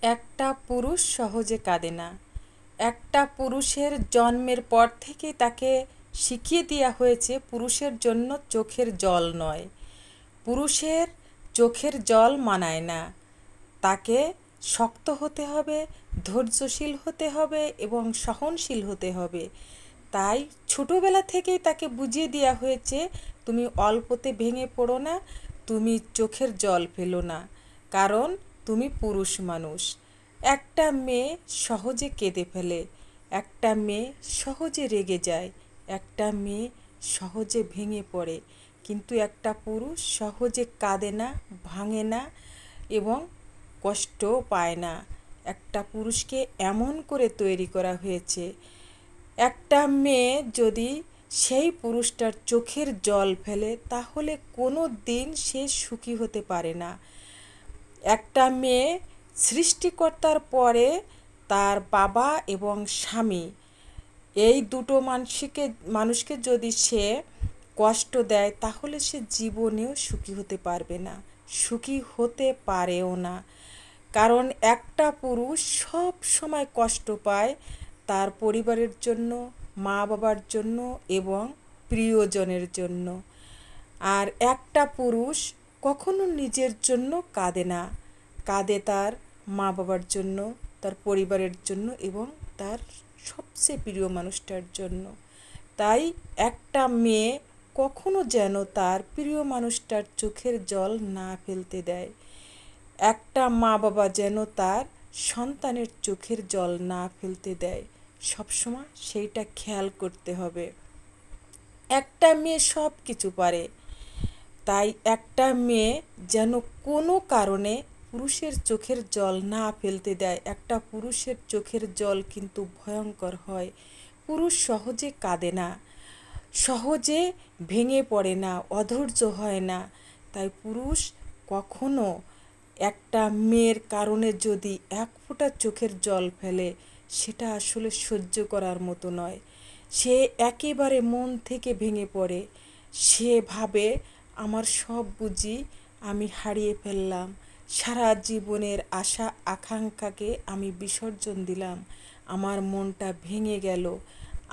একটা পুরুষ সহজে কাঁদে না। একটা পুরুষের জন্মের পর থেকেই তাকে শিখিয়ে দেওয়া হয়েছে পুরুষের জন্য চোখের জল নয়। পুরুষের চোখের জল মানায় না। তাকে শক্ত হতে হবে, ধৈর্যশীল হতে হবে এবং সহনশীল হতে হবে। তাই ছোটোবেলা থেকেই তাকে বুঝিয়ে দেওয়া হয়েছে, তুমি অল্পতে ভেঙে পড়ো না, তুমি চোখের জল ফেলো না, কারণ তুমি পুরুষ মানুষ। একটা মেয়ে সহজে কেঁদে ফেলে, একটা মেয়ে সহজে রেগে যায়, একটা মেয়ে সহজে ভেঙে পড়ে, কিন্তু একটা পুরুষ সহজে কাঁদে না, ভাঙে না এবং কষ্টও পায় না। একটা পুরুষকে এমন করে তৈরি করা হয়েছে, একটা মেয়ে যদি সেই পুরুষটার চোখের জল ফেলে তাহলে কোনো দিন সে সুখী হতে পারে না। একটা মেয়ে সৃষ্টিকর্তার পরে তার বাবা এবং স্বামী, এই দুটো মানুষকে যদি সে কষ্ট দেয় তাহলে সে জীবনেও সুখী হতে পারবে না, সুখী হতে পারেও না। কারণ একটা পুরুষ সব সময় কষ্ট পায় তার পরিবারের জন্য, মা বাবার জন্য এবং প্রিয়জনের জন্য। আর একটা পুরুষ কখনো নিজের জন্য কাঁদে না, কাঁদে তার মা বাবার জন্য, তার পরিবারের জন্য এবং তার সবচেয়ে প্রিয় মানুষটার জন্য। তাই একটা মেয়ে কখনো যেন তার প্রিয় মানুষটার চোখের জল না ফেলতে দেয়। একটা মা বাবা যেন তার সন্তানের চোখের জল না ফেলতে দেয়, সবসময় সেইটা খেয়াল করতে হবে। একটা মেয়ে সব কিছু পারে, তাই একটা মেয়ে যেন কোনো কারণে পুরুষের চোখের জল না ফেলতে দেয়। একটা পুরুষের চোখের জল কিন্তু ভয়ঙ্কর হয়। পুরুষ সহজে কাঁদে না, সহজে ভেঙে পড়ে না, অধৈর্য হয় না। তাই পুরুষ কখনো একটা মেয়ের কারণে যদি এক ফোঁটা চোখের জল ফেলে, সেটা আসলে সহ্য করার মতো নয়। সে একেবারে মন থেকে ভেঙে পড়ে। সে ভাবে, আমার সব বুঝি আমি হারিয়ে ফেললাম, সারা জীবনের আশা আকাঙ্ক্ষাকে আমি বিসর্জন দিলাম, আমার মনটা ভেঙে গেল,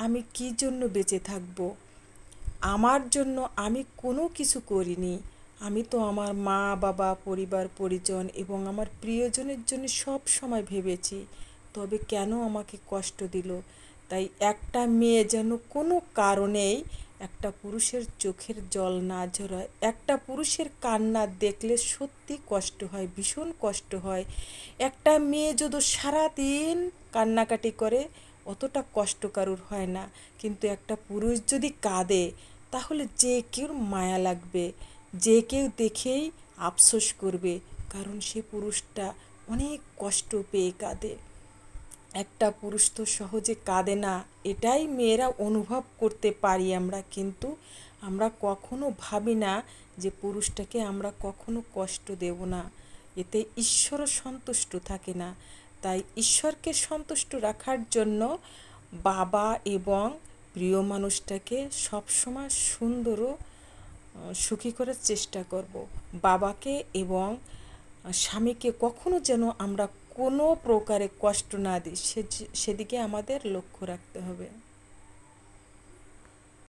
আমি কী জন্য বেঁচে থাকবো, আমার জন্য আমি কোনো কিছু করিনি, আমি তো আমার মা বাবা, পরিবার পরিজন এবং আমার প্রিয়জনের জন্য সব সময় ভেবেছি, তবে কেন আমাকে কষ্ট দিল। তাই একটা মেয়ে যেন কোনো কারণেই একটা পুরুষের চোখের জল না ঝরায়। একটা পুরুষের কান্না দেখলে সত্যি কষ্ট হয়, ভীষণ কষ্ট হয়। একটা মেয়ে যদি সারাদিন কান্নাকাটি করে অতটা কষ্ট কারুর হয় না, কিন্তু একটা পুরুষ যদি কাঁদে তাহলে যে কেউ মায়া লাগবে, যে কেউ দেখেই আফসোস করবে, কারণ সে পুরুষটা অনেক কষ্ট পেয়ে কাঁদে। একটা পুরুষ তো সহজে কাঁদে না, এটাই মেয়েরা অনুভব করতে পারি আমরা, কিন্তু আমরা কখনো ভাবি না যে পুরুষটাকে আমরা কখনো কষ্ট দেব না, এতে ঈশ্বরও সন্তুষ্ট থাকে না। তাই ঈশ্বরকে সন্তুষ্ট রাখার জন্য বাবা এবং প্রিয় মানুষটাকে সবসময় সুন্দর ও সুখী করার চেষ্টা করব। বাবাকে এবং স্বামীকে কখনো যেন আমরা কোনো প্রকারে কষ্ট না দিই, সেদিকে আমাদের লক্ষ্য রাখতে হবে।